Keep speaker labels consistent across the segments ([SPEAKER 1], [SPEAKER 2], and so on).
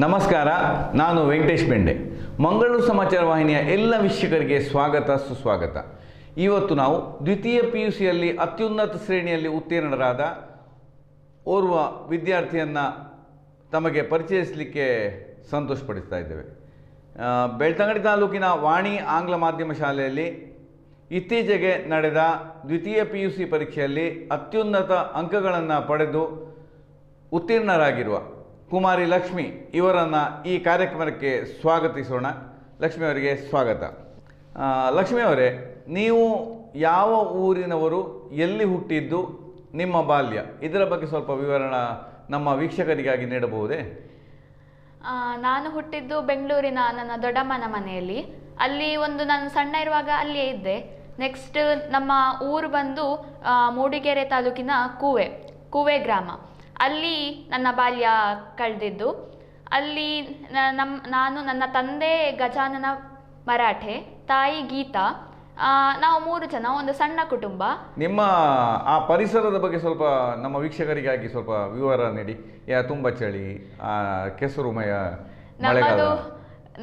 [SPEAKER 1] ನಮಸ್ಕಾರ, ನಾನು ವೆಂಕಟೇಶ್ ಬೆಂಡೆ. ಮಂಗಳೂರು ಸಮಾಚಾರ ವಾಹಿನಿಯ ಎಲ್ಲ ವೀಕ್ಷಕರಿಗೆ ಸ್ವಾಗತ ಸುಸ್ವಾಗತ. ಇವತ್ತು ನಾವು ದ್ವಿತೀಯ PUCಯಲ್ಲಿ ಅತ್ಯುನ್ನತ ಶ್ರೇಣಿಯಲ್ಲಿ ಉತ್ತೀರ್ಣರಾದ ಓರ್ವ ವಿದ್ಯಾರ್ಥಿಯನ್ನು ತಮಗೆ ಪರಿಚಯಿಸಲಿಕ್ಕೆ ಸಂತೋಷಪಡಿಸ್ತಾ ಇದ್ದೇವೆ. ಬೆಳ್ತಂಗಡಿ ತಾಲೂಕಿನ ವಾಣಿ ಆಂಗ್ಲ ಮಾಧ್ಯಮ ಶಾಲೆಯಲ್ಲಿ ಇತ್ತೀಚೆಗೆ ನಡೆದ ದ್ವಿತೀಯ PUC ಪರೀಕ್ಷೆಯಲ್ಲಿ ಅತ್ಯುನ್ನತ ಅಂಕಗಳನ್ನು ಪಡೆದು ಉತ್ತೀರ್ಣರಾಗಿರುವ ಕುಮಾರಿ ಲಕ್ಷ್ಮಿ ಇವರನ್ನು ಈ ಕಾರ್ಯಕ್ರಮಕ್ಕೆ ಸ್ವಾಗತಿಸೋಣ. ಲಕ್ಷ್ಮಿ ಅವರಿಗೆ ಸ್ವಾಗತ. ಲಕ್ಷ್ಮಿ ಅವರೇ, ನೀವು ಯಾವ ಊರಿನವರು, ಎಲ್ಲಿ ಹುಟ್ಟಿದ್ದು, ನಿಮ್ಮ ಬಾಲ್ಯ, ಇದರ ಬಗ್ಗೆ ಸ್ವಲ್ಪ ವಿವರಣೆ ನಮ್ಮ ವೀಕ್ಷಕರಿಗಾಗಿ ನೀಡಬಹುದೇ?
[SPEAKER 2] ನಾನು ಹುಟ್ಟಿದ್ದು ಬೆಂಗಳೂರಿನ ನನ್ನ ದೊಡ್ಡಮ್ಮನ ಮನೆಯಲ್ಲಿ. ಅಲ್ಲಿ ನಾನು ಸಣ್ಣ ಇರುವಾಗ ಅಲ್ಲಿಯೇ ಇದ್ದೆ. ನೆಕ್ಸ್ಟ್ ನಮ್ಮ ಊರು ಬಂದು ಮೂಡಿಗೆರೆ ತಾಲೂಕಿನ ಕೂವೆ ಗ್ರಾಮ. ಅಲ್ಲಿ ನನ್ನ ಬಾಲ್ಯ ಕಳೆದಿದ್ದು. ಅಲ್ಲಿ ನಾನು, ನನ್ನ ತಂದೆ ಗಜಾನನ ಮರಾಠೆ, ತಾಯಿ ಗೀತಾ, ನಾವು 3 ಜನ, ಒಂದು ಸಣ್ಣ ಕುಟುಂಬ.
[SPEAKER 1] ನಿಮ್ಮ ಆ ಪರಿಸರದ ಬಗ್ಗೆ ಸ್ವಲ್ಪ ನಮ್ಮ ವೀಕ್ಷಕರಿಗಾಗಿ ಸ್ವಲ್ಪ ವಿವರ ನೀಡಿ. ತುಂಬ ಚಳಿ, ಕೆಸರುಮಯ ಮಳೆಗಾಲ.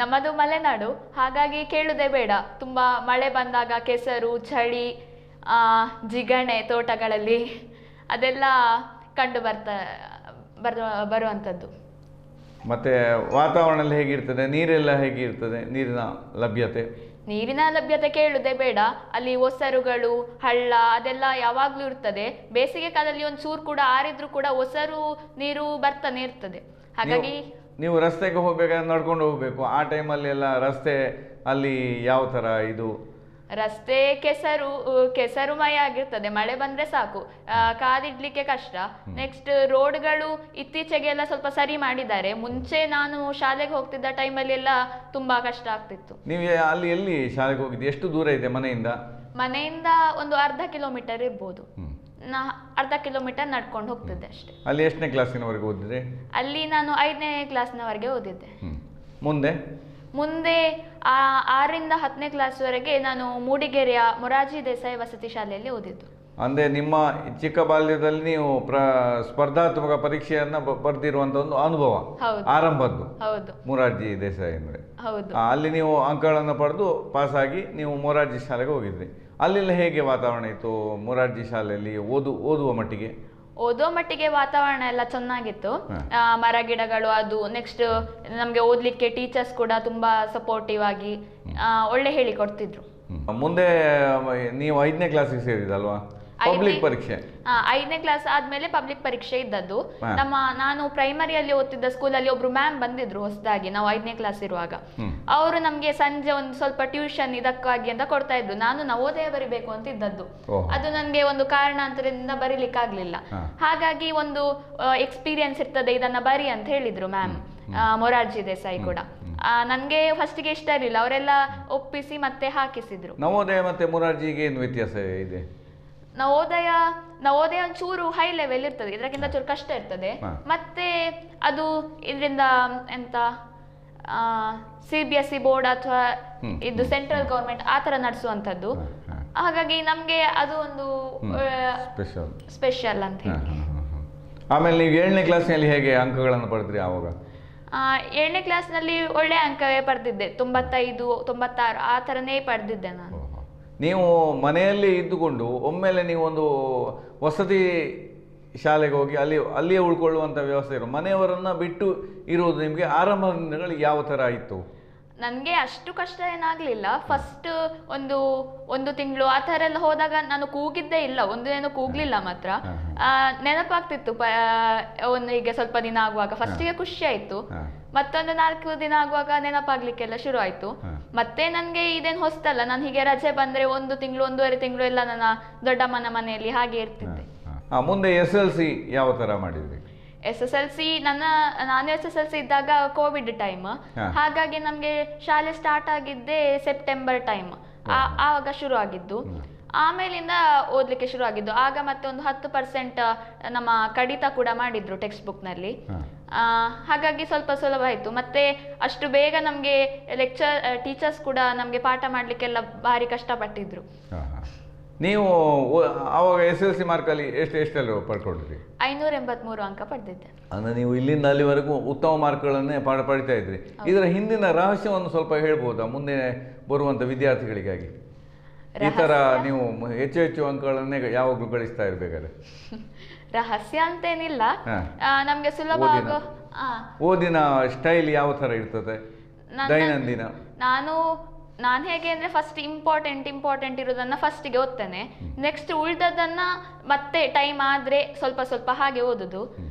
[SPEAKER 2] ನಮ್ಮದು ಮಲೆನಾಡು, ಹಾಗಾಗಿ ಕೇಳುವುದೇ ಬೇಡ. ತುಂಬ ಮಳೆ ಬಂದಾಗ ಕೆಸರು, ಚಳಿ, ಜಿಗಣೆ ತೋಟಗಳಲ್ಲಿ ಅದೆಲ್ಲ ಕಂಡು ಬರುವಂಥದ್ದು.
[SPEAKER 1] ಮತ್ತು ವಾತಾವರಣ ಎಲ್ಲ ಹೇಗಿರ್ತದೆ, ನೀರೆಲ್ಲ ಹೇಗಿರ್ತದೆ, ನೀರಿನ ಲಭ್ಯತೆ
[SPEAKER 2] ಕೇಳುವುದೇ ಬೇಡ. ಅಲ್ಲಿ ಒಸರುಗಳು, ಹಳ್ಳ ಅದೆಲ್ಲ ಯಾವಾಗಲೂ ಇರ್ತದೆ. ಬೇಸಿಗೆ ಕಾಲದಲ್ಲಿ ಒಂದು ಚೂರು ಕೂಡ ಆರಿದ್ರೂ ಕೂಡ ಒಸರು ನೀರು ಬರ್ತಾನೆ ಇರ್ತದೆ. ಹಾಗಾಗಿ
[SPEAKER 1] ನೀವು ರಸ್ತೆಗೆ ಹೋಗ್ಬೇಕಾದ್ರೆ ನಡ್ಕೊಂಡು ಹೋಗಬೇಕು. ಆ ಟೈಮಲ್ಲಿ ಎಲ್ಲ ರಸ್ತೆ ಅಲ್ಲಿ ಯಾವ ಥರ ಇದು?
[SPEAKER 2] ರಸ್ತೆ ಕೆಸರುಮಯ ಆಗಿರ್ತದೆ. ಮಳೆ ಬಂದ್ರೆ ಸಾಕು, ಕಾದಿಡ್ಲಿಕ್ಕೆ ಕಷ್ಟ. ನೆಕ್ಸ್ಟ್ ರೋಡ್ಗಳು ಇತ್ತೀಚೆಗೆಲ್ಲ ಸ್ವಲ್ಪ ಸರಿ ಮಾಡಿದ್ದಾರೆ. ಮುಂಚೆ ನಾನು ಶಾಲೆಗೆ ಹೋಗ್ತಿದ್ದ ಟೈಮಲ್ಲಿ ಎಲ್ಲ ತುಂಬಾ ಕಷ್ಟ ಆಗ್ತಿತ್ತು.
[SPEAKER 1] ನೀವು ಅಲ್ಲಿ ಎಲ್ಲಿ ಶಾಲೆಗೆ ಹೋಗಿದ್ದು? ಎಷ್ಟು ದೂರ ಇದೆ ಮನೆಯಿಂದ?
[SPEAKER 2] ಮನೆಯಿಂದ ಒಂದು ಅರ್ಧ ಕಿಲೋಮೀಟರ್ ಇರ್ಬೋದು. ಅರ್ಧ ಕಿಲೋಮೀಟರ್ ನಡ್ಕೊಂಡು ಹೋಗ್ತಿದ್ದೆ ಅಷ್ಟೇ.
[SPEAKER 1] ಅಲ್ಲಿ ಎಷ್ಟನೇ ಕ್ಲಾಸಿನವರೆಗೆ ಓದಿದ್ರೆ?
[SPEAKER 2] ಅಲ್ಲಿ ನಾನು 5ನೇ ಕ್ಲಾಸ್ನವರೆಗೆ ಓದಿದ್ದೆ.
[SPEAKER 1] ಮುಂದೆ
[SPEAKER 2] 6ರಿಂದ 10ನೇ ಕ್ಲಾಸ್ವರೆಗೆ ನಾನು ಮೂಡಿಗೆರೆಯ ಮೊರಾರ್ಜಿ ದೇಸಾಯಿ ವಸತಿ ಶಾಲೆಯಲ್ಲಿ ಓದಿದ್ದು.
[SPEAKER 1] ಅಂದರೆ ನಿಮ್ಮ ಚಿಕ್ಕ ಬಾಲ್ಯದಲ್ಲಿ ನೀವು ಸ್ಪರ್ಧಾತ್ಮಕ ಪರೀಕ್ಷೆಯನ್ನ ಬರೆದಿರುವಂತ ಒಂದು ಅನುಭವ ಆರಂಭದ್ದು?
[SPEAKER 2] ಹೌದು.
[SPEAKER 1] ಮೊರಾರ್ಜಿ ದೇಸಾಯಿ ಅಂದ್ರೆ
[SPEAKER 2] ಹೌದು.
[SPEAKER 1] ಅಲ್ಲಿ ನೀವು ಅಂಕಗಳನ್ನು ಪಡೆದು ಪಾಸ್ ಆಗಿ ನೀವು ಮೊರಾರ್ಜಿ ಶಾಲೆಗೆ ಹೋಗಿದ್ರಿ. ಅಲ್ಲೆಲ್ಲ ಹೇಗೆ ವಾತಾವರಣ ಇತ್ತು ಮೊರಾರ್ಜಿ ಶಾಲೆಯಲ್ಲಿ ಓದುವ ಮಟ್ಟಿಗೆ?
[SPEAKER 2] ವಾತಾವರಣ ಎಲ್ಲ ಚೆನ್ನಾಗಿತ್ತು. ಮರ ಗಿಡಗಳು, ಅದು ನೆಕ್ಸ್ಟ್ ನಮ್ಗೆ ಓದ್ಲಿಕ್ಕೆ ಟೀಚರ್ಸ್ ಕೂಡ ತುಂಬಾ ಸಪೋರ್ಟಿವ್ ಆಗಿ ಒಳ್ಳೆ ಹೇಳಿಕೊಡ್ತಿದ್ರು.
[SPEAKER 1] ಮುಂದೆ ನೀವು 5ನೇ ಕ್ಲಾಸಿಗೆ ಸೇರಿದಲ್ವಾ? ಪಬ್ಲಿಕ್ ಪರೀಕ್ಷೆ?
[SPEAKER 2] 5ನೇ ಕ್ಲಾಸ್ ಆದ್ಮೇಲೆ ಪಬ್ಲಿಕ್ ಪರೀಕ್ಷೆ ಇದ್ದದ್ದು. ನಾನು ಪ್ರೈಮರಿಯಲ್ಲಿ ಓದ್ತಿದ್ದ ಸ್ಕೂಲಲ್ಲಿ ಒಬ್ರು ಮ್ಯಾಮ್ ಬಂದಿದ್ರು ಹೊಸದಾಗಿ, ನಾವು 5ನೇ ಕ್ಲಾಸ್ ಇರುವಾಗ. ಅವರು ನಮ್ಗೆ ಸಂಜೆ ಒಂದು ಸ್ವಲ್ಪ ಟ್ಯೂಷನ್ ಇದಕ್ಕಾಗಿ ಅಂತ ಕೊಡ್ತಾ ಇದ್ರು. ನಾನು ನವೋದಯ ಬರಿಬೇಕು ಅಂತ ಇದ್ದದ್ದು. ಅದು ನನ್ಗೆ ಒಂದು ಕಾರಣಾಂತರದಿಂದ ಬರೀಲಿಕ್ಕಾಗ್ಲಿಲ್ಲ. ಹಾಗಾಗಿ ಒಂದು ಎಕ್ಸ್ಪೀರಿಯನ್ಸ್ ಇರ್ತದೆ, ಇದನ್ನ ಬರಿ ಅಂತ ಹೇಳಿದ್ರು ಮ್ಯಾಮ್, ಮೊರಾರ್ಜಿ ದೇಸಾಯಿ ಕೂಡ. ನನ್ಗೆ ಫಸ್ಟ್ಗೆ ಇಷ್ಟ ಇರಲಿಲ್ಲ, ಅವರೆಲ್ಲ ಒಪ್ಪಿಸಿ ಮತ್ತೆ ಹಾಕಿಸಿದ್ರು.
[SPEAKER 1] ನವೋದಯ ಮತ್ತೆ ಮೊರಾರ್ಜಿಗೆ ಏನು ವ್ಯತ್ಯಾಸ ಇದೆ?
[SPEAKER 2] ನವೋದಯ ಒಂಚೂರು ಹೈ ಲೆವೆಲ್ ಇರ್ತದೆ, ಇದಕ್ಕಿಂತ ಚೂರು ಕಷ್ಟ ಇರ್ತದೆ. ಮತ್ತೆ ಅದು ಇದರಿಂದ ಎಂತ CBSE ಬೋರ್ಡ್ ಅಥವಾ ಇದು ಸೆಂಟ್ರಲ್ ಗವರ್ಮೆಂಟ್ ಆ ತರ ನಡೆಸುವಂತದ್ದು. ಹಾಗಾಗಿ ನಮ್ಗೆ ಅದು ಒಂದು ಸ್ಪೆಷಲ್ ಅಂತ ಹೇಳಿ.
[SPEAKER 1] ಆಮೇಲೆ ನೀವು 7ನೇ ಕ್ಲಾಸ್ನಲ್ಲಿ ಹೇಗೆ ಅಂಕಗಳನ್ನು ಪಡೆದ್ರಿ ಆವಾಗ?
[SPEAKER 2] 7ನೇ ಕ್ಲಾಸ್ನಲ್ಲಿ ಒಳ್ಳೆ ಅಂಕವೇ ಪಡೆದಿದ್ದೆ, 95, 96 ಆ ಥರನೇ ಪಡೆದಿದ್ದೆ ನಾನು.
[SPEAKER 1] ನೀವು ಮನೆಯಲ್ಲಿ ಇದ್ದುಕೊಂಡು ಒಮ್ಮೆಲೆ ನೀವು ಒಂದು ವಸತಿ ಶಾಲೆಗೆ ಹೋಗಿ ಅಲ್ಲಿಯೇ ಉಳ್ಕೊಳ್ಳುವಂಥ ವ್ಯವಸ್ಥೆ ಇರೋ, ಮನೆಯವರನ್ನು ಬಿಟ್ಟು ಇರುವುದು ನಿಮಗೆ ಆರಂಭದ ದಿನಗಳು ಯಾವ ಥರ ಇತ್ತು?
[SPEAKER 2] ನನಗೆ ಅಷ್ಟು ಕಷ್ಟ ಏನಾಗಲಿಲ್ಲ. ಫಸ್ಟ್ ಒಂದು ತಿಂಗಳು ಆ ಥರ ಎಲ್ಲ ಹೋದಾಗ ನಾನು ಕೂಗಿದ್ದೇ ಇಲ್ಲ, ಏನು ಕೂಗ್ಲಿಲ್ಲ ಮಾತ್ರ. ನೆನಪಾಗ್ತಿತ್ತು ಈಗ ಸ್ವಲ್ಪ ದಿನ ಆಗುವಾಗ. ಫಸ್ಟಿಗೆ ಖುಷಿ ಆಯ್ತು, ಮತ್ತೊಂದು 4 ದಿನ ಆಗುವಾಗ ನೆನಪಾಗ್ಲಿಕ್ಕೆಲ್ಲ ಶುರು ಆಯ್ತು. ಮತ್ತೆ ನನಗೆ ಇದೇನು ಹೊಸ್ತಲ್ಲ, ನಾನು ಹೀಗೆ ರಜೆ ಬಂದ್ರೆ 1 ತಿಂಗಳು 1.5 ತಿಂಗಳು ಎಲ್ಲ ನನ್ನ ದೊಡ್ಡಮ್ಮನ ಮನೆಯಲ್ಲಿ ಹಾಗೆ ಇರ್ತಿದ್ದೆ.
[SPEAKER 1] ಮುಂದೆ SSLC ಯಾವ ಥರ ಮಾಡಿದ್ರಿ?
[SPEAKER 2] SSLC ನಾನು SSLC ಇದ್ದಾಗ ಕೋವಿಡ್ ಟೈಮ್, ಹಾಗಾಗಿ ನಮ್ಗೆ ಶಾಲೆ ಸ್ಟಾರ್ಟ್ ಆಗಿದ್ದೆ ಸೆಪ್ಟೆಂಬರ್ ಟೈಮ್, ಆವಾಗ ಶುರು ಆಗಿದ್ದು. ಆಮೇಲಿಂದ ಓದ್ಲಿಕ್ಕೆ ಶುರು ಆಗಿದ್ದು. ಆಗ ಮತ್ತೆ ಒಂದು 10% ನಮ್ಮ ಕಡಿತ ಕೂಡ ಮಾಡಿದ್ರು ಟೆಕ್ಸ್ಟ್ ಬುಕ್ ನಲ್ಲಿ. ಹಾಗಾಗಿ ಸ್ವಲ್ಪ ಸುಲಭ ಆಯ್ತು. ಮತ್ತೆ ಅಷ್ಟು ಬೇಗ ನಮ್ಗೆ ಟೀಚರ್ಸ್ ಕೂಡ ನಮ್ಗೆ ಪಾಠ ಮಾಡ್ಲಿಕ್ಕೆಲ್ಲ ಭಾರಿ ಕಷ್ಟಪಟ್ಟಿದ್ರು.
[SPEAKER 1] ನೀವು ಆವಾಗ SLC ಮಾರ್ಕಲ್ಲಿ ಎಷ್ಟೆಲ್ಲ ಪಡ್ಕೊಂಡಿದ್ರಿ?
[SPEAKER 2] 583 ಅಂಕ ಪಡೆದಿದ್ದೆ.
[SPEAKER 1] ಅಂದರೆ ನೀವು ಇಲ್ಲಿಂದ ಅಲ್ಲಿವರೆಗೂ ಉತ್ತಮ ಮಾರ್ಕ್ಗಳನ್ನೇ ಪಡಿತಾ ಇದ್ರಿ. ಇದರ ಹಿಂದಿನ ರಹಸ್ಯವನ್ನು ಸ್ವಲ್ಪ ಹೇಳ್ಬೋದಾ ಮುಂದೆ ಬರುವಂಥ ವಿದ್ಯಾರ್ಥಿಗಳಿಗಾಗಿ? ಈ ಥರ ನೀವು ಹೆಚ್ಚು ಹೆಚ್ಚು ಅಂಕಗಳನ್ನೇ ಯಾವಾಗಲೂ ಗಳಿಸ್ತಾ ಇರಬೇಕಾದ್ರೆ
[SPEAKER 2] ರಹಸ್ಯ ಅಂತೇನಿಲ್ಲ, ನಮಗೆ ಸುಲಭ ಆಗೋ
[SPEAKER 1] ಓದಿನ ಸ್ಟೈಲ್ ಯಾವ ಥರ ಇರ್ತದೆ ದೈನಂದಿನ?
[SPEAKER 2] ನಾನು ಹೇಗೆ ಅಂದರೆ ಫಸ್ಟ್ ಇಂಪಾರ್ಟೆಂಟ್ ಇರೋದನ್ನು ಫಸ್ಟಿಗೆ ಓದ್ತೇನೆ, ನೆಕ್ಸ್ಟ್ ಉಳಿದದನ್ನು ಮತ್ತೆ ಟೈಮ್ ಆದರೆ ಸ್ವಲ್ಪ ಹಾಗೆ ಓದೋದು.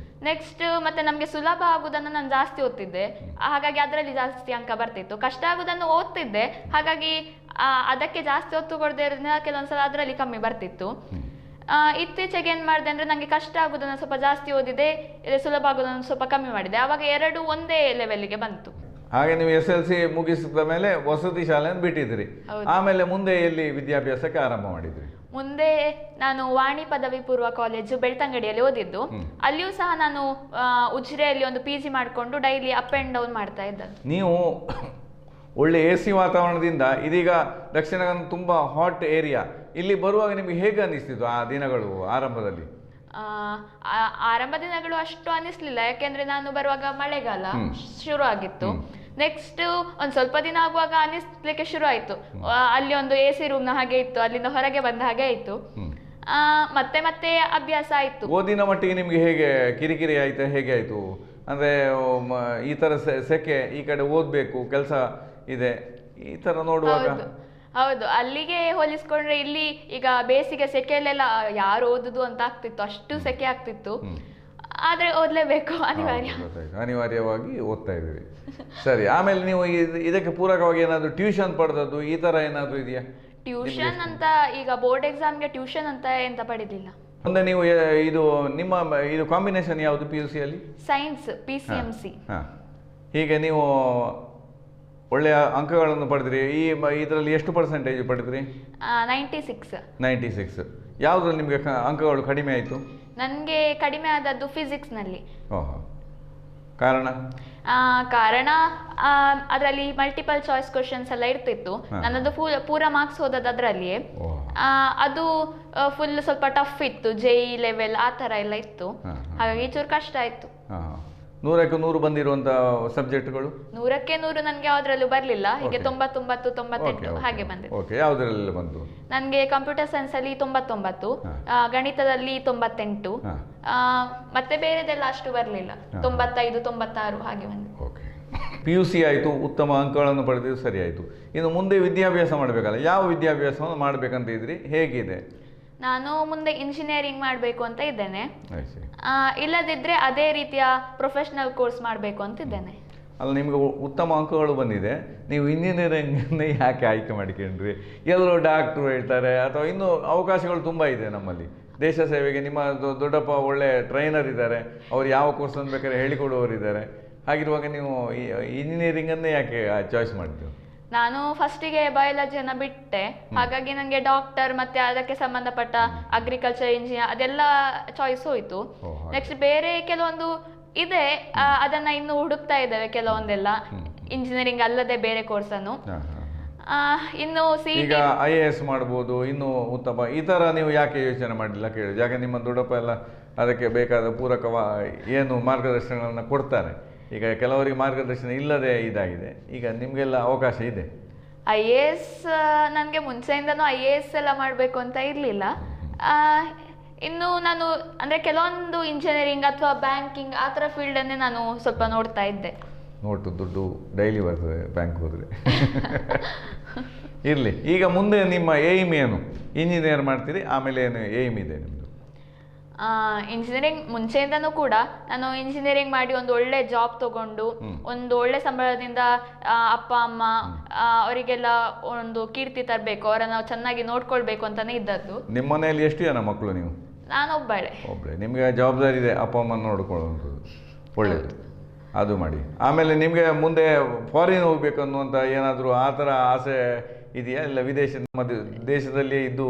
[SPEAKER 2] ನೆಕ್ಸ್ಟ್ ಮತ್ತೆ ನಮಗೆ ಸುಲಭ ಆಗೋದನ್ನು ನಾನು ಜಾಸ್ತಿ ಓದ್ತಿದ್ದೆ, ಹಾಗಾಗಿ ಅದರಲ್ಲಿ ಜಾಸ್ತಿ ಅಂಕ ಬರ್ತಿತ್ತು. ಕಷ್ಟ ಆಗೋದನ್ನು ಓದ್ತಿದ್ದೆ, ಹಾಗಾಗಿ ಅದಕ್ಕೆ ಜಾಸ್ತಿ ಒತ್ತು ಕೊಡದೇ ಇರೋದ್ರಿಂದ ಕೆಲವೊಂದ್ಸಲ ಅದರಲ್ಲಿ ಕಮ್ಮಿ ಬರ್ತಿತ್ತು. ಇತ್ತೀಚೆಗೆ ಏನು ಮಾಡಿದೆ ಅಂದರೆ ನನಗೆ ಕಷ್ಟ ಆಗೋದನ್ನು ಸ್ವಲ್ಪ ಜಾಸ್ತಿ ಓದಿದೆ, ಸುಲಭ ಆಗೋದನ್ನು ಸ್ವಲ್ಪ ಕಮ್ಮಿ ಮಾಡಿದೆ, ಆವಾಗ ಎರಡು ಒಂದೇ ಲೆವೆಲ್ಗೆ ಬಂತು.
[SPEAKER 1] ಹಾಗೆ ನೀವು SLC ಮುಗಿಸಿದ ಮೇಲೆ ವಸತಿ ಶಾಲೆಯನ್ನು ಬಿಟ್ಟಿದ್ರಿ, ಆಮೇಲೆ ಮುಂದೆ ಎಲ್ಲಿ ವಿದ್ಯಾಭ್ಯಾಸಕ್ಕೆ ಆರಂಭ ಮಾಡಿದ್ರಿ?
[SPEAKER 2] ಮುಂದೆ ನಾನು ವಾಣಿ ಪದವಿ ಪೂರ್ವ ಕಾಲೇಜು ಬೆಳ್ತಂಗಡಿಯಲ್ಲಿ ಓದಿದ್ದು. ಅಲ್ಲಿಯೂ ಸಹ ನಾನು ಉಜಿರೆಯಲ್ಲಿ ಒಂದು PG ಮಾಡಿಕೊಂಡು ಡೈಲಿ ಅಪ್ ಆ್ಯಂಡ್ ಡೌನ್ ಮಾಡ್ತಾ ಇದ್ದದ್ದು.
[SPEAKER 1] ನೀವು ಒಳ್ಳೆ AC ವಾತಾವರಣದಿಂದ ಇದೀಗ ದಕ್ಷಿಣ ಕನ್ನಡ ತುಂಬ ಹಾಟ್ ಏರಿಯಾ, ಇಲ್ಲಿ ಬರುವಾಗ ನಿಮಗೆ ಹೇಗೆ ಅನ್ನಿಸ್ತಿತ್ತು ಆ ದಿನಗಳು ಆರಂಭದಲ್ಲಿ?
[SPEAKER 2] ಆರಂಭ ದಿನಗಳು ಅಷ್ಟು ಅನ್ನಿಸ್ಲಿಲ್ಲ, ಯಾಕೆಂದ್ರೆ ನಾನು ಬರುವಾಗ ಮಳೆಗಾಲ ಶುರು ಆಗಿತ್ತು. ನೆಕ್ಸ್ಟ್ ಒಂದು ಸ್ವಲ್ಪ ದಿನ ಆಗುವಾಗ ಅನ್ನಿಸ್ಲಿಕ್ಕೆ ಶುರು ಆಯ್ತು, ಅಲ್ಲಿ ಒಂದು AC ರೂಮ್ನ ಹಾಗೆ ಇತ್ತು, ಅಲ್ಲಿಂದ ಹೊರಗೆ ಬಂದ ಹಾಗೆ ಆಯ್ತು. ಮತ್ತೆ ಅಭ್ಯಾಸ ಆಯ್ತು.
[SPEAKER 1] ಓದಿನ ಮಟ್ಟಿಗೆ ನಿಮ್ಗೆ ಹೇಗೆ ಕಿರಿಕಿರಿ ಆಯ್ತಾ, ಹೇಗೆ ಆಯ್ತು? ಅಂದ್ರೆ ಈ ತರ ಸೆಕೆ, ಈ ಕಡೆ ಓದ್ಬೇಕು, ಕೆಲಸ ಇದೆ, ಈ ತರ ನೋಡುವಾಗ?
[SPEAKER 2] ಹೌದು, ಅಲ್ಲಿಗೆ ಹೋಲಿಸ್ಕೊಂಡ್ರೆ ಇಲ್ಲಿ ಈಗ ಬೇಸಿಗೆ ಸೆಕೆಯಲ್ಲೆಲ್ಲ ಯಾರು ಓದುದು ಅಂತ ಆಗ್ತಿತ್ತು, ಅಷ್ಟು ಸೆಕೆ ಆಗ್ತಿತ್ತು. ಆದ್ರೆ ಓದ್ಲೇಬೇಕು,
[SPEAKER 1] ಅನಿವಾರ್ಯವಾಗಿ ಓದ್ತಾ ಇದ್ದೀವಿ. ಸರಿ, ಆಮೇಲೆ ನೀವು ಇದಕ್ಕೆ ಪೂರಕವಾಗಿ ಏನಾದ್ರು ಟ್ಯೂಷನ್ ಪಡೆದದ್ದು ಈ ತರ ಏನಾದ್ರು ಇದೆಯಾ?
[SPEAKER 2] ಟ್ಯೂಷನ್ ಅಂತ ಈಗ ಬೋರ್ಡ್ ಎಕ್ಸಾಮ್ಗೆ ಟ್ಯೂಷನ್ ಅಂತ ಎಂತ ಪಡೆದಿಲ್ಲ.
[SPEAKER 1] ಮುಂದೆ ನೀವು ನಿಮ್ಮ ಕಾಂಬಿನೇಷನ್ ಯಾವುದು PUC ಅಲ್ಲಿ?
[SPEAKER 2] Science PCMC.
[SPEAKER 1] ಹೀಗೆ ನೀವು ಒಳ್ಳೆಯ ಅಂಕಗಳನ್ನು ಪಡೆದ್ರಿ. ಇದರಲ್ಲಿ ಎಷ್ಟು ಪರ್ಸೆಂಟೇಜ್ ಪಡೆದ್ರಿ? 96. ಯಾವುದ್ರಲ್ಲಿ ನಿಮಗೆ ಅಂಕಗಳು ಕಡಿಮೆ ಆಯಿತು?
[SPEAKER 2] ನನಗೆ ಕಡಿಮೆ ಆದದ್ದು ಫಿಸಿಕ್ಸ್ನಲ್ಲಿ.
[SPEAKER 1] ಓಹೋ, ಕಾರಣ
[SPEAKER 2] ಅದರಲ್ಲಿ ಮಲ್ಟಿಪಲ್ ಚಾಯ್ಸ್ ಕ್ವಶನ್ಸ್ ಎಲ್ಲ ಇರ್ತಿತ್ತು, ನನ್ನದು ಪೂರ ಮಾರ್ಕ್ಸ್ ಹೋದದ್ದು ಅದರಲ್ಲಿಯೇ. ಅದು ಫುಲ್ ಸ್ವಲ್ಪ ಟಫ್ ಇತ್ತು, JEE ಲೆವೆಲ್ ಆ ಥರ ಎಲ್ಲ ಇತ್ತು, ಹಾಗಾಗಿ ಚೂರು ಕಷ್ಟ ಆಯಿತು.
[SPEAKER 1] 100ಕ್ಕೆ 100 ಬಂದಿರುವಂತ ಸಬ್ಜೆಕ್ಟ್ಗಳು?
[SPEAKER 2] 100ಕ್ಕೆ 100 ನನಗೆ ಯಾವುದ್ರಲ್ಲೂ ಬರಲಿಲ್ಲ, ಹೀಗೆ 99, 98 ಹಾಗೆ ಬಂದಿದೆ.
[SPEAKER 1] ಓಕೆ, ಯಾವುದರಲ್ಲ ಬಂತು?
[SPEAKER 2] ನನಗೆ ಕಂಪ್ಯೂಟರ್ ಸೈನ್ಸ್ ಅಲ್ಲಿ 99, ಗಣಿತದಲ್ಲಿ 98, ಮತ್ತೆ ಬೇರೆದೆಲ್ಲ ಅಷ್ಟು ಬರಲಿಲ್ಲ, 95, 96 ಹಾಗೆ ಬಂದಿದೆ.
[SPEAKER 1] ಓಕೆ, PUC ಆಯಿತು, ಉತ್ತಮ ಅಂಕಗಳನ್ನು ಪಡೆದಿದ್ದು ಸರಿ ಆಯಿತು. ಇನ್ನು ಮುಂದೆ ವಿದ್ಯಾಭ್ಯಾಸ ಮಾಡಬೇಕಲ್ಲ, ಯಾವ ವಿದ್ಯಾಭ್ಯಾಸವನ್ನು ಮಾಡಬೇಕಂತ ಇದ್ರಿ, ಹೇಗಿದೆ?
[SPEAKER 2] ನಾನು ಮುಂದೆ ಇಂಜಿನಿಯರಿಂಗ್ ಮಾಡಬೇಕು ಅಂತ ಇದ್ದೇನೆ, ಇಲ್ಲದಿದ್ದರೆ ಅದೇ ರೀತಿಯ ಪ್ರೊಫೆಷನಲ್ ಕೋರ್ಸ್ ಮಾಡಬೇಕು ಅಂತಿದ್ದೇನೆ.
[SPEAKER 1] ಅಲ್ಲ, ನಿಮಗೆ ಉತ್ತಮ ಅಂಕಗಳು ಬಂದಿದೆ, ನೀವು ಇಂಜಿನಿಯರಿಂಗನ್ನೇ ಯಾಕೆ ಆಯ್ಕೆ ಮಾಡಿಕೊಂಡ್ರಿ? ಎಲ್ಲರೂ ಡಾಕ್ಟ್ರು ಹೇಳ್ತಾರೆ, ಅಥವಾ ಇನ್ನೂ ಅವಕಾಶಗಳು ತುಂಬ ಇದೆ ನಮ್ಮಲ್ಲಿ ದೇಶ ಸೇವೆಗೆ. ನಿಮ್ಮ ದೊಡ್ಡಪ್ಪ ಒಳ್ಳೆ ಟ್ರೈನರ್ ಇದ್ದಾರೆ, ಅವ್ರು ಯಾವ ಕೋರ್ಸನ್ನು ಬೇಕಾದ್ರೆ ಹೇಳಿಕೊಡುವವರಿದ್ದಾರೆ. ಹಾಗಿರುವಾಗ ನೀವು ಇಂಜಿನಿಯರಿಂಗನ್ನೇ ಯಾಕೆ ಚಾಯ್ಸ್ ಮಾಡಿದ್ರು?
[SPEAKER 2] ನಾನು ಫಸ್ಟಿಗೆ ಬಯಾಲಜಿಯನ್ನು ಬಿಟ್ಟೆ, ಹಾಗಾಗಿ ನನಗೆ ಡಾಕ್ಟರ್ ಮತ್ತೆ ಅದಕ್ಕೆ ಸಂಬಂಧಪಟ್ಟ ಅಗ್ರಿಕಲ್ಚರ್, ಇಂಜಿನಿಯರ್ ಅದೆಲ್ಲ ಚಾಯ್ಸ್ ಹೋಯಿತು. ನೆಕ್ಸ್ಟ್ ಬೇರೆ ಕೆಲವೊಂದು ಇದೆ, ಅದನ್ನ ಇನ್ನು ಹುಡುಕ್ತಾ ಇದ್ದೇವೆ ಕೆಲವೊಂದೆಲ್ಲ, ಇಂಜಿನಿಯರಿಂಗ್ ಅಲ್ಲದೆ ಬೇರೆ ಕೋರ್ಸನ್ನು. ಇನ್ನು
[SPEAKER 1] ಈಗ IAS ಮಾಡ್ಬೋದು, ಇನ್ನು ಉತ್ತಮ ಈ ಥರ ನೀವು ಯಾಕೆ ಯೋಚನೆ ಮಾಡಲಿಲ್ಲ ಕೇಳಿ? ಯಾಕೆ ನಿಮ್ಮ ದೊಡ್ಡಪ್ಪ ಎಲ್ಲ ಅದಕ್ಕೆ ಬೇಕಾದ ಪೂರಕ ಏನು ಮಾರ್ಗದರ್ಶನಗಳನ್ನು ಕೊಡ್ತಾರೆ. ಈಗ ಕೆಲವರಿಗೆ ಮಾರ್ಗದರ್ಶನ ಇಲ್ಲದೆ ಇದಾಗಿದೆ, ಈಗ ನಿಮಗೆಲ್ಲ ಅವಕಾಶ ಇದೆ.
[SPEAKER 2] IAS ನನಗೆ ಮುಂಚೆಯಿಂದನೂ IAS ಎಲ್ಲ ಮಾಡಬೇಕು ಅಂತ ಇರಲಿಲ್ಲ. ಇನ್ನು ನಾನು ಅಂದರೆ ಕೆಲವೊಂದು ಇಂಜಿನಿಯರಿಂಗ್ ಅಥವಾ ಬ್ಯಾಂಕಿಂಗ್ ಆ ಥರ ಫೀಲ್ಡನ್ನೇ ನಾನು ಸ್ವಲ್ಪ ನೋಡ್ತಾ ಇದ್ದೆ.
[SPEAKER 1] ನೋಟು ದುಡ್ಡು ಡೈಲಿ ಬರ್ತದೆ ಬ್ಯಾಂಕ್ ಹೋದರೆ. ಇರಲಿ, ಈಗ ಮುಂದೆ ನಿಮ್ಮ ಏಮ್ ಏನು? ಇಂಜಿನಿಯರ್ ಮಾಡ್ತೀರಿ, ಆಮೇಲೆ ಏನು ಏಮ್ ಇದೆ ನಿಮ್ಮದು?
[SPEAKER 2] ಇಂಜಿನಿಯರಿಂಗ್ ಮುಂಚೆಯಿಂದನೂ ಕೂಡ ನಾನು ಇಂಜಿನಿಯರಿಂಗ್ ಮಾಡಿ ಒಂದು ಒಳ್ಳೆ ಜಾಬ್ ತಗೊಂಡು ಒಂದು ಒಳ್ಳೆ ಸಂಬಳದಿಂದ ಅಪ್ಪ ಅಮ್ಮ ಅವರಿಗೆಲ್ಲ ಒಂದು ಕೀರ್ತಿ ತರಬೇಕು, ಅವರನ್ನು ಚೆನ್ನಾಗಿ ನೋಡ್ಕೊಳ್ಬೇಕು ಅಂತಾನೆ ಇದ್ದದ್ದು.
[SPEAKER 1] ನಿಮ್ಮ ಮನೆಯಲ್ಲಿ ಎಷ್ಟು ಜನ ಮಕ್ಕಳು ನೀವು?
[SPEAKER 2] ನಾನೊಬ್ಬಳೆ.
[SPEAKER 1] ನಿಮಗೆ ಜವಾಬ್ದಾರಿ ಇದೆ ಅಪ್ಪ ಅಮ್ಮನ ನೋಡ್ಕೊಳ್ಳುವಂಥದ್ದು, ಒಳ್ಳೆಯದು, ಅದು ಮಾಡಿ. ಆಮೇಲೆ ನಿಮಗೆ ಮುಂದೆ ಫಾರಿನ್ ಹೋಗ್ಬೇಕು ಅನ್ನುವಂಥ ಏನಾದರೂ ಆ ಥರ ಆಸೆ ಇದೆಯಾ? ಇಲ್ಲ ನಮ್ಮ ದೇಶದಲ್ಲಿ ಇದ್ದು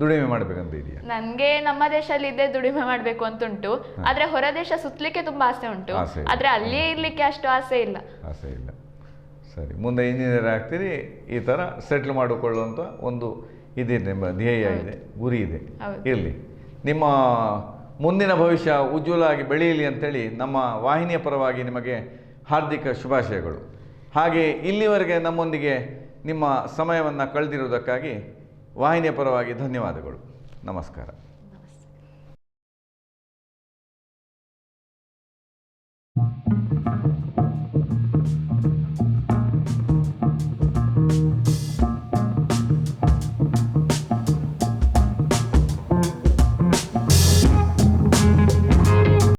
[SPEAKER 1] ದುಡಿಮೆ ಮಾಡಬೇಕಂತ ಇದೆಯಾ?
[SPEAKER 2] ನನಗೆ ನಮ್ಮ ದೇಶದಲ್ಲಿ ಇದ್ದೇ ದುಡಿಮೆ ಮಾಡಬೇಕು ಅಂತ ಉಂಟು, ಆದರೆ ಹೊರ ದೇಶ ಸುತ್ತಲಿಕ್ಕೆ ತುಂಬ ಆಸೆ ಉಂಟು, ಆದರೆ ಅಲ್ಲಿಯೇ ಇರಲಿಕ್ಕೆ ಅಷ್ಟು ಆಸೆ ಇಲ್ಲ.
[SPEAKER 1] ಸರಿ, ಮುಂದೆ ಇಂಜಿನಿಯರ್ ಆಗ್ತೀರಿ, ಈ ಥರ ಸೆಟ್ಲ್ ಮಾಡಿಕೊಳ್ಳುವಂಥ ಒಂದು ಇದೆ, ನಿಮ್ಮ ಧ್ಯೇಯ ಇದೆ, ಗುರಿ ಇದೆ,
[SPEAKER 2] ಹೌದು.
[SPEAKER 1] ಇರಲಿ. ನಿಮ್ಮ ಮುಂದಿನ ಭವಿಷ್ಯ ಉಜ್ವಲ ಆಗಿ ಬೆಳೆಯಲಿ ಅಂತೇಳಿ ನಮ್ಮ ವಾಹಿನಿಯ ಪರವಾಗಿ ನಿಮಗೆ ಹಾರ್ದಿಕ ಶುಭಾಶಯಗಳು. ಹಾಗೆ ಇಲ್ಲಿವರೆಗೆ ನಮ್ಮೊಂದಿಗೆ ನಿಮ್ಮ ಸಮಯವನ್ನು ಕಳೆದಿರುವುದಕ್ಕಾಗಿ ವಾಹಿನಿಯ ಪರವಾಗಿ ಧನ್ಯವಾದಗಳು. ನಮಸ್ಕಾರ.